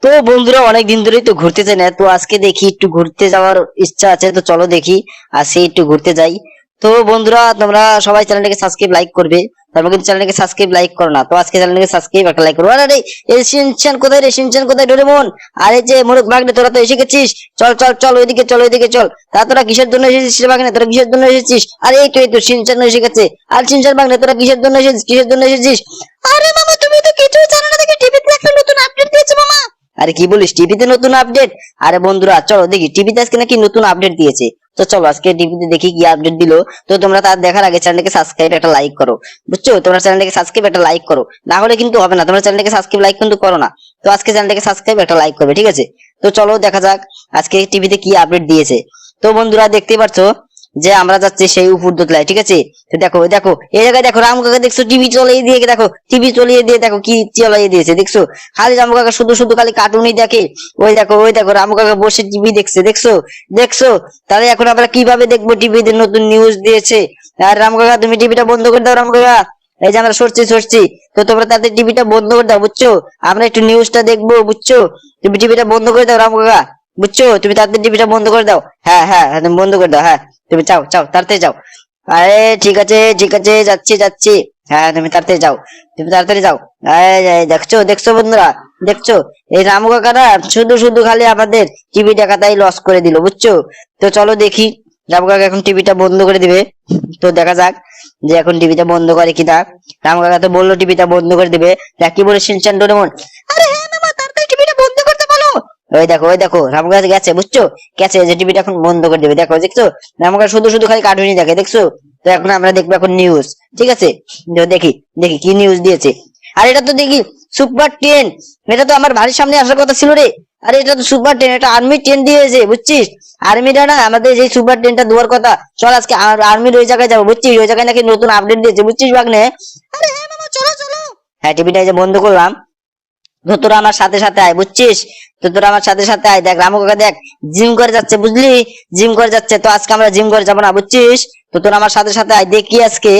তো বন্ধুরা অনেক দিন ধরেই তো ঘুরতে যাই না, তো আজকে দেখি একটু ঘুরতে যাওয়ার ইচ্ছা আছে, তো চলো দেখি আজকে একটু ঘুরতে যাই। তো বন্ধুরা তোমরা সবাই চ্যানেলটাকে সাবস্ক্রাইব লাইক করবে, তারপর কিন্তু চ্যানেলটাকে সাবস্ক্রাইব লাইক করো না, তো আজকে চ্যানেলটাকে সাবস্ক্রাইব একটা লাইক করো। আরে এই শিনচান কোথায় রে, শিনচান কোথায়, ডোরেমন? আরে যে মোরগ ভাগ্নে তোরা তো এসে গেছিস, চল চল চল ওইদিকে চল, ওইদিকে চল। তা তোরা কিসের জন্য এসেছিস রে ভাগ্নে, তোরা কিসের জন্য এসেছিস? আরে এই তো শিনচান এসে গেছে। আর শিনচান ভাগ্নে তোরা কিসের জন্য এসেছিস, কিসের জন্য এসেছিস? আরে মামা তুমি তো কিছুই জানো না, দেখি টিভিতে একটা নতুন আপডেট দিয়েছে মামা। আরে কি বলিস, টিভিতে নতুন আপডেট? আরে বন্ধুরা চলো দেখি টিভিতে আজকে নাকি নতুন আপডেট দিয়েছে। তো চলো আজকে টিভিতে দেখি কি আপডেট দিলো। তো তোমরা তার দেখার আগে চ্যানেলটাকে সাবস্ক্রাইব একটা লাইক করো, বুঝছো? তোমরা চ্যানেলটাকে সাবস্ক্রাইব একটা লাইক করো, না হলে কিন্তু হবে না। তোমরা চ্যানেলটাকে সাবস্ক্রাইব লাইক কিন্তু করো না, তো আজকে চ্যানেলটাকে সাবস্ক্রাইব একটা লাইক করবে, ঠিক আছে? তো চলো দেখা যাক আজকে টিভিতে কি আপডেট দিয়েছে। তো বন্ধুরা দেখতেই পাচ্ছ যে আমরা যাচ্ছি সেই উপর দোতলায়, ঠিক আছে? তো দেখো দেখো এই জায়গায় দেখো রাম কাকা, দেখছো টিভি চলিয়ে দিয়ে, দেখো টিভি চলিয়ে দিয়ে, দেখো কি চালিয়ে দিয়েছে, দেখছো? খালি রামু কাকা শুধু শুধু খালি কার্টুনই দেখে। ওই দেখো রামু কাকা বসে টিভি দেখছে, দেখছো? দেখছো? তাহলে এখন আমরা কিভাবে দেখবো, টিভিতে নতুন নিউজ দিয়েছে। আর রামু কাকা তুমি টিভিটা বন্ধ করে দাও, রামু কাকা। এই যে আমরা সরছি, তো তোমরা তাদের টিভিটা বন্ধ করে দাও, বুঝছো? আমরা একটু নিউজটা দেখবো, বুঝছো? তুমি টিভিটা বন্ধ করে দাও রামু কাকা, বুঝছো? তুমি তাদের টিভিটা বন্ধ করে দাও। হ্যাঁ হ্যাঁ হ্যাঁ, তুমি বন্ধ করে দাও, হ্যাঁ। তুমি যাও যাও তাড়াতাড়ি যাও। আরে ঠিক আছে যাচ্ছি। হ্যাঁ তুমি তাড়াতাড়ি যাও, তুমি তাড়াতাড়ি যাও। এই দেখছো দেখছো বন্ধুরা, দেখছো? এই রামু কাকারা শুধু শুধু খালি আমাদের টিভি টাকাটাই লস করে দিল, বুঝছো? তো চলো দেখি রামু কাকা এখন টিভিটা বন্ধ করে দিবে। তো দেখা যাক যে এখন টিভিটা বন্ধ করে কিনা। রামু কাকা তো বললো টিভিটা বন্ধ করে দিবে। দেখ কি বলে শিনচান ডোরেমন। আরে হ্যাঁ মামা, তাড়াতাড়ি টিভিটা বন্ধ করতে বলো। ওই দেখো রামু কাকা গেছে, বুঝছো? গেছে যে টিভিটা এখন বন্ধ করে দেবে, দেখো দেখছো? রামু কাকা শুধু শুধু খালি কার্টুনই দেখে, দেখছো? তো এখন আমরা দেখবো এখন নিউজ, ঠিক আছে? তো দেখি দেখি কি নিউজ দিয়েছে। আর এটা তো দেখি সুপার ট্রেন, এটা তো আমার বাড়ির সামনে আসার কথা ছিল রে। আরে এটা তো সুপার ট্রেন, এটা আর্মি ট্রেন দিয়েছে, বুঝছিস? আর্মিটা না আমাদের যে সুপার ট্রেনটা দেওয়ার কথা, চল আজকে আর্মির ওই জায়গায় যাবো, বুঝছিস? ওই জায়গায় নাকি নতুন আপডেট দিয়েছে, বুঝছিস বাগনে? আরে হ্যাঁ মামা, চলো চলো। হ্যাঁ টিভিটা যে বন্ধ করলাম, তো তোরা আমার সাথে সাথে আয়, বুঝছিস? তো তোরা আমার সাথে সাথে আয়। দেখ রামু কাকা দেখ জিম করে যাচ্ছে, বুঝলি? জিম করে যাচ্ছে, তো আজকে আমরা জিম করে যাবো না, বুঝছিস? তো তোরা আমার সাথে সাথে আয়, দেখি আজকে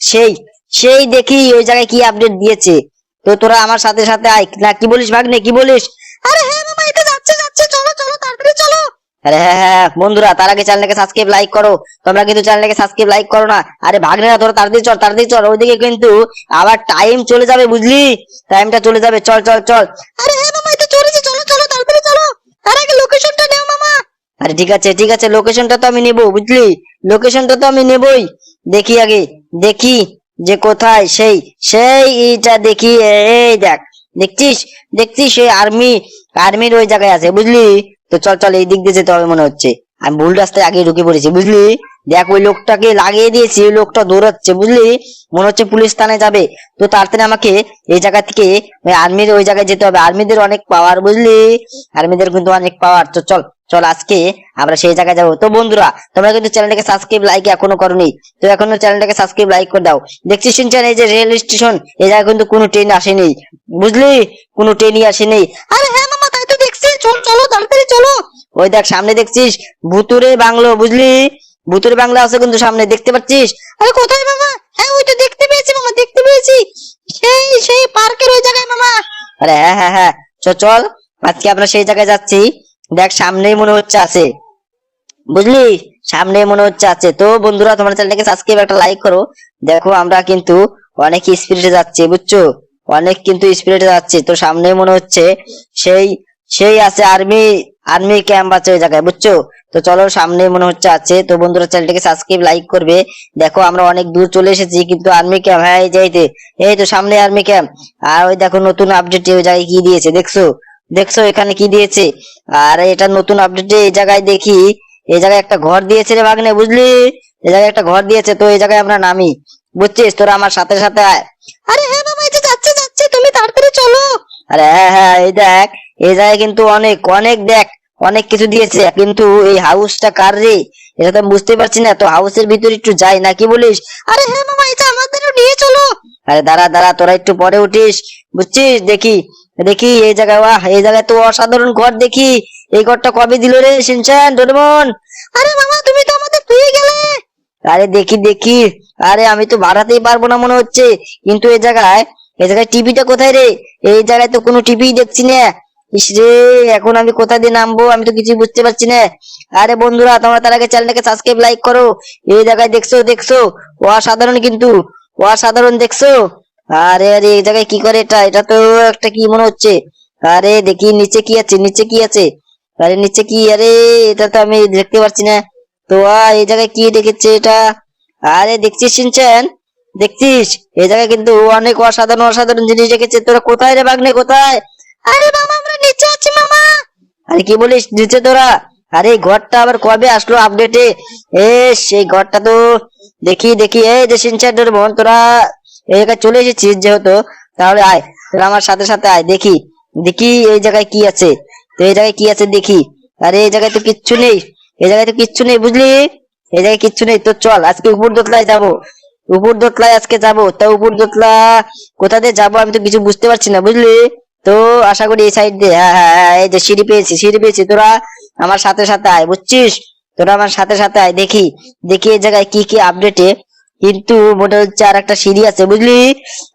সেই সেই দেখি ওই জায়গায় কি আপডেট দিয়েছে। তো তোরা আমার সাথে সাথে আয়, না কি বলিস ভাগ্নে, কি বলিস? আরে হ্যাঁ মামা, এটা যাচ্ছে যাচ্ছে, চলো চলো তাড়াতাড়ি চলো। আরে হ্যাঁ হ্যাঁ হ্যাঁ, বন্ধুরা তার আগে চ্যানেলটাকে সাবস্ক্রাইব লাইক করো। তোমরা কিন্তু চ্যানেলটাকে সাবস্ক্রাইব লাইক করো না। আরে ভাগ্নেরা তোরা তাড়াতাড়ি চল, ওইদিকে কিন্তু আবার টাইম চলে যাবে, বুঝলি? টাইমটা চলে যাবে, চল চল চল। আরে হ্যাঁ মামা, এটা চলেছে, চলো চলো তাড়াতাড়ি চলো। তার আগে লোকেশনটা নাও মামা। আরে ঠিক আছে লোকেশনটা তো আমি নেবো, বুঝলি? লোকেশনটা তো আমি নেবই। দেখি আগে, দেখি যে কোথায় সেই সেই এইটা দেখি। এই দেখ, দেখছিস? দেখছিস সেই আর্মির ওই জায়গায় আছে, বুঝলি? তো চল চল এই দিক দিয়ে যেতে হবে মনে হচ্ছে। আমি ভুল রাস্তায় আগে ঢুকে পড়েছি, বুঝলি? দেখ ওই লোকটাকে লাগিয়ে দিয়েছি, ওই লোকটা দৌড়াচ্ছে, বুঝলি? মনে হচ্ছে পুলিশ থানায় যাবে। তো তাড়াতাড়ি আমাকে এই জায়গা থেকে ওই আর্মির ওই জায়গায় যেতে হবে। আর্মিদের অনেক পাওয়ার, বুঝলি? আর্মিদের কিন্তু অনেক পাওয়ার। তো চল চল আজকে আমরা সেই জায়গায় যাবো। তো বন্ধুরা তোমরা কিন্তু চ্যানেলটাকে সাবস্ক্রাইব লাইক এখনো করোনি, তো এখনো চ্যানেলটাকে সাবস্ক্রাইব লাইক করে দাও। দেখছিস শুনছেন এই যে রেল স্টেশন, এই জায়গায় কিন্তু কোনো ট্রেন আসেনি, বুঝলি? কোনো ট্রেনই আসেনি। আরে হ্যাঁ মামা, তাই তো দেখছি, চল চলো তাড়াতাড়ি চলো। ওই দেখ সামনে দেখছিস ভুতুরে বাংলো, বুঝলি? ভুতুরে বাংলা আছে কিন্তু সামনে, দেখতে পাচ্ছিস? আরে কোথায় মামা? হ্যাঁ ওই তো দেখতে পেয়েছি মামা, দেখতে পেয়েছি, সেই সেই পার্কের ওই জায়গায় মামা। আরে হ্যাঁ হ্যাঁ হ্যাঁ, চল চল আজকে আমরা সেই জায়গায় যাচ্ছি। দেখ সামনেই মনে হচ্ছে আছে, বুঝলি? সামনে মনে হচ্ছে আছে। তো বন্ধুরা তোমরা চ্যানেলটাকে সাবস্ক্রাইব একটা লাইক করো। দেখো আমরা কিন্তু অনেক স্পিডে যাচ্ছি, বুঝছো? অনেক কিন্তু স্পিডে যাচ্ছি। তো সামনে মনে হচ্ছে সেই সেই আছে আর্মি ক্যাম্প আছে ওই জায়গায়, বুঝছো? তো চলো সামনে মনে হচ্ছে আছে। তো বন্ধুরা চ্যানেলটাকে সাবস্ক্রাইব লাইক করবে। দেখো আমরা অনেক দূর চলে এসেছি, কিন্তু আর্মি ক্যাম্প, হ্যাঁ এই যে এই তো সামনে আর্মি ক্যাম্প। আর ওই দেখো নতুন আপডেট ওই জায়গায় কি দিয়েছে, দেখছো? দেখছো এখানে কি দিয়েছে? আর এটা নতুন আপডেটে এই জায়গায় দেখি এই জায়গায় একটা ঘর দিয়েছে রে ভাগ্নে, বুঝলি? এই জায়গায় একটা ঘর দিয়েছে, তো এই জায়গায় আমরা নামি, বুঝছিস? তোরা আমার সাথে সাথে আয়। আরে হ্যাঁ মামা, এই যে যাচ্ছে যাচ্ছে, তুমি তাড়াতাড়ি চলো। আরে হ্যাঁ হ্যাঁ এই দেখ, এই জায়গায় কিন্তু অনেক অনেক দেখ অনেক কিছু দিয়েছে, কিন্তু এই হাউসটা কার রে? এটা তো আমি বুঝতে পারছি না। তো হাউসের ভিতরে একটু যাই, না কি বলিস? আরে হ্যাঁ মামা, এটা আমাদেরও নিয়ে চলো। আরে দাঁড়া দাঁড়া, তোরা একটু পরে উঠিস, বুঝছিস? দেখি দেখি এই জায়গায়, বাহ এই জায়গায় তো অসাধারণ ঘর দেখি। এই ঘরটা কবে দিল রে শিনচান ডোরেমন? আরে মামা তুমি তো আমাদের পেয়ে গেলে। আরে দেখি দেখি, আরে আমি তো বাড়াতেই পারবো না মনে হচ্ছে। কিন্তু এই জায়গায় টিভিটা কোথায় রে? এই জায়গায় তো কোনো টিভি দেখছি না। ইসরে, এখন আমি কোথা দিয়ে নামবো, আমি তো কিছু বুঝতে পারছি না। আরে বন্ধুরা, তোমরা তার আগে চ্যানেলটাকে সাবস্ক্রাইব লাইক করো। এই জায়গায় দেখছো দেখছো, অসাধারণ কিন্তু, অসাধারণ দেখছো। আরে আরে, এই জায়গায় কি করে এটা, এটা তো একটা কি মনে হচ্ছে। আরে দেখি নিচে কি আছে, নিচে কি আছে। আরে নিচে কি, আরে এটা তো আমি দেখতে পাচ্ছি না। তো এই জায়গায় কি দেখেছে এটা। আরে দেখছিস সিনচেন, দেখছিস এই জায়গায় কিন্তু অনেক অসাধারণ অসাধারণ জিনিস রেখেছে। তোরা কোথায় রে বাগনে, কোথায়? আরে মামা, আমরা নিচে আছি মামা। আরে কি বলিস, নিচে তোরা? আরে এই ঘরটা আবার কবে আসলো আপডেটে? এ সেই ঘরটা তো দেখি দেখি। এই যে সিনচেন ডোরেমন, তোরা এই জায়গায় চলে এসেছিস যেহেতু, তাহলে আয়, তোরা আমার সাথে সাথে আয়। দেখি দেখি এই জায়গায় কি আছে। তো এই জায়গায় কি আছে দেখি। আরে এই জায়গায় তো কিচ্ছু নেই, এই জায়গায় তো কিচ্ছু নেই বুঝলি। এই জায়গায় কিচ্ছু নেই। তো চল আজকে উপর দোতলায় যাবো, উপর দোতলায় আজকে যাবো। তা উপর দোতলা কোথা দিয়ে যাবো আমি তো কিছু বুঝতে পারছি না বুঝলি। তো আশা করি এই সাইড দিয়ে, হ্যাঁ হ্যাঁ হ্যাঁ, এই যে সিঁড়ি পেয়েছি, সিঁড়ি পেয়েছি। তোরা আমার সাথে সাথে আয় বুঝছিস, তোরা আমার সাথে সাথে আয়। দেখি দেখি এই জায়গায় কি কি আপডেটে। কিন্তু মনে হচ্ছে আর একটা সিঁড়ি আছে বুঝলি,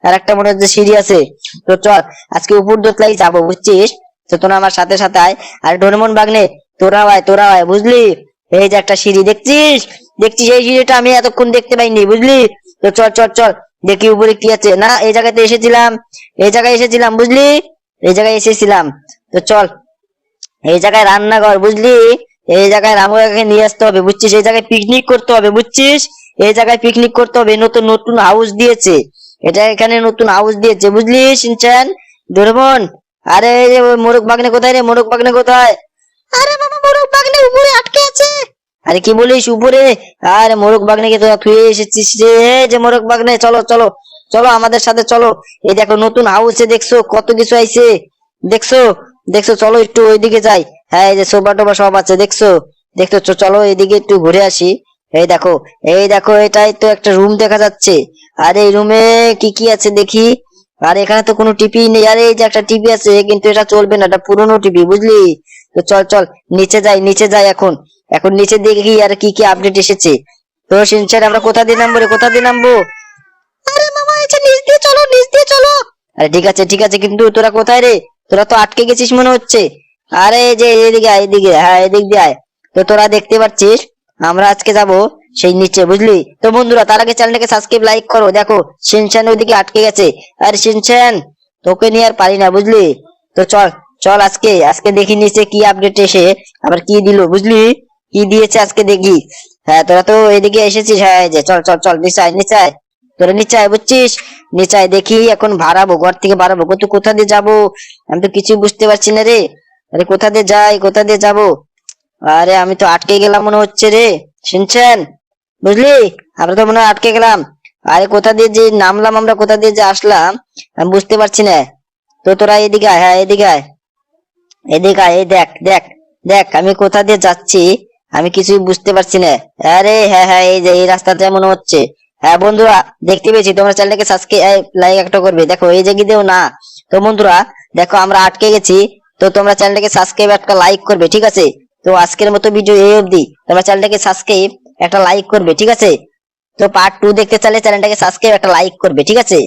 আর একটা মনে হচ্ছে সিঁড়ি আছে। তো চল আজকে উপর দোতলাই যাবো বুঝছিস। তো তোরা আমার সাথে সাথে আয়। আর ডোরেমন বাগনে, তোরাও আয়, তোরাও আয় বুঝলি। এই যে একটা সিঁড়ি দেখছিস, দেখছিস এই সিঁড়িটা আমি এতক্ষণ দেখতে পাইনি বুঝলি। তো চল চল চল, দেখি উপরে কি আছে। না, এই জায়গাতে এসেছিলাম, এই জায়গায় এসেছিলাম বুঝলি, এই জায়গায় এসেছিলাম। তো চল, এই জায়গায় রান্নাঘর বুঝলি, এই জায়গায় রামুকে নিয়ে আসতে হবে বুঝছিস। এই জায়গায় পিকনিক করতে হবে বুঝছিস, এই জায়গায় পিকনিক করতে হবে। নতুন নতুন হাউস দিয়েছে, এটা এখানে নতুন হাউস দিয়েছে বুঝলি সিনচান, ডোরেমন। আরে এই যে ওই মোরগ বাগনে কোথায় রে, মোরগ বাগনে কোথায়? আরে মামা, মোরগ বাগনে উপরে আটকে আছে। আরে কি বলিস উপরে? আরে মোরগ বাগনেকে তো ধুয়ে এসেছিস রে। এই যে মোরগ বাগনে, চলো চলো চলো আমাদের সাথে চলো। এই দেখো নতুন হাউসে দেখছো কত কিছু আইছে, দেখছো দেখছো। চলো একটু ওইদিকে যাই। হ্যাঁ, এই যে সোফা টোফা সব আছে দেখছো, দেখছো। চলো এইদিকে একটু ঘুরে আসি। এই দেখো, এই দেখো, এটাই তো একটা রুম দেখা যাচ্ছে। আর এই রুমে কি কি আছে দেখি। আর এখানে তো কোনো টিভি নেই। আরে এই যে একটা টিভি আছে, কিন্তু এটা চলবে না, এটা পুরোনো টিভি বুঝলি। তো চল চল নিচে যাই, নিচে যাই এখন। এখন নিচে দেখি আর কি কি আপডেট এসেছে। তো সিনচান, আমরা কোথা দিয়ে নামবো রে, কোথা দিয়ে নামবো? আরে মামা, এই যে নিচ দিয়ে চলো, নিচ দিয়ে চলো। আরে ঠিক আছে ঠিক আছে, কিন্তু তোরা কোথায় রে? তোরা তো আটকে গেছিস মনে হচ্ছে। আরে এই যে এদিকে আয়, এদিকে, হ্যাঁ এদিক দিয়ে আয়। তো তোরা দেখতে পাচ্ছিস আমরা আজকে যাব সেই নিচে বুঝলি। তো বন্ধুরা, তার আগে চ্যানেলটাকে সাবস্ক্রাইব লাইক করো। দেখো সিনচান ওইদিকে আটকে গেছে। আরে সিনচান, তোকে নিয়ে আর পারি না বুঝলি। তো চল চল, আজকে আজকে দেখি নিচে কি আপডেট এসে আবার কি দিল বুঝলি, কি দিয়েছে আজকে দেখি। হ্যাঁ, তোরা তো এদিকে এসেছিস, হ্যাঁ এই যে চল চল চল, নিচে আয়, নিচে আয়। তোরা নিচে আয় বুঝছিস, নিচে আয়। দেখি এখন বাড়াবো, ঘর থেকে বাড়াবো, কত কোথা দিয়ে যাবো আমি তো কিছু বুঝতে পারছি না রে। আরে কোথা দিয়ে যাই, কোথা দিয়ে যাবো? আরে আমি তো আটকে গেলাম মনে হচ্ছে রে, শুনছেন বুঝলি, আমরা তো মনে হয় আটকে গেলাম। আরে কোথা দিয়ে যে নামলাম আমরা, কোথা দিয়ে যে আসলাম আমি বুঝতে পারছি না। তো তোরা এদিকে আয়, হ্যাঁ এদিকে আয়, এদিকে আয়। এই দেখ দেখ দেখ, আমি কোথা দিয়ে যাচ্ছি আমি কিছুই বুঝতে পারছি না। আরে হ্যাঁ হ্যাঁ, এই যে এই রাস্তাটা মনে হচ্ছে। হ্যাঁ বন্ধুরা, দেখতে পেয়েছি, তোমরা চ্যানেলটাকে সাবস্ক্রাইব লাইক একটা করবে। দেখো এই যে দিয়েও না। তো বন্ধুরা দেখো, আমরা আটকে গেছি। তো তোমরা চ্যানেলটাকে সাবস্ক্রাইব একটা লাইক করবে, ঠিক আছে। তো আজকের মতো ভিডিও এই অবধি। তোমরা চ্যানেলটাকে সাবস্ক্রাইব একটা লাইক করবে, ঠিক আছে। তো পার্ট 2 দেখতে চাইলে চ্যানেলটাকে সাবস্ক্রাইব একটা লাইক করবে, ঠিক আছে।